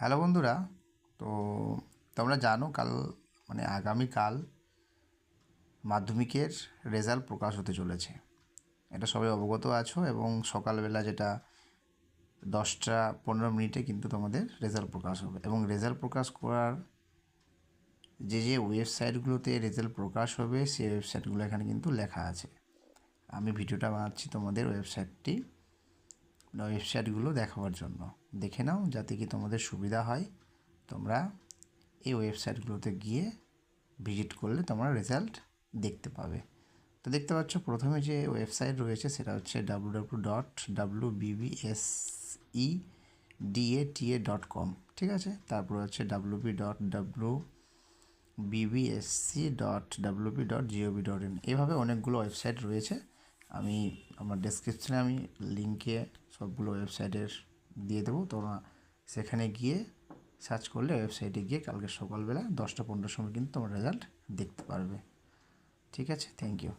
Hello বন্ধুরা। তো তোমরা জানো কাল আগামীকাল মাধ্যমিকের রেজাল্ট প্রকাশ হতে চলেছে। এটা সবাই অবগত আছো এবং সকালবেলা যেটা 10টা 15 মিনিটে কিন্তু তোমাদের রেজাল্ট প্রকাশ হবে এবং রেজাল্ট প্রকাশ করার যে ওয়েবসাইটগুলোতে রেজাল্ট প্রকাশ হবে সেই ওয়েবসাইটগুলো এখানে কিন্তু লেখা আছে। আমি ভিডিওটা বানাচ্ছি তোমাদের ওয়েবসাইটগুলো দেখাবার জন্য। দেখে নাও যাতে কি তোমাদের সুবিধা হয়। তোমরা এই ওয়েবসাইটগুলোতে গিয়ে ভিজিট করলে তোমরা রেজাল্ট দেখতে পাবে। তো দেখতে পাচ্ছ প্রথমে যে ওয়েবসাইট রয়েছে সেটা হচ্ছে www.wbseda.com, ঠিক আছে। তারপর হচ্ছে www.bbsc.wp.gov.in। এভাবে অনেকগুলো ওয়েবসাইট রয়েছে। আমি আমার ডেসক্রিপশানে লিঙ্কে সবগুলো ওয়েবসাইটের দিয়ে দেবো। তোমরা সেখানে গিয়ে সার্চ করলে ওয়েবসাইটে গিয়ে কালকে সকালবেলা 10টা 15 সময় কিন্তু তোমার রেজাল্ট দেখতে পারবে। ঠিক আছে, থ্যাংক ইউ।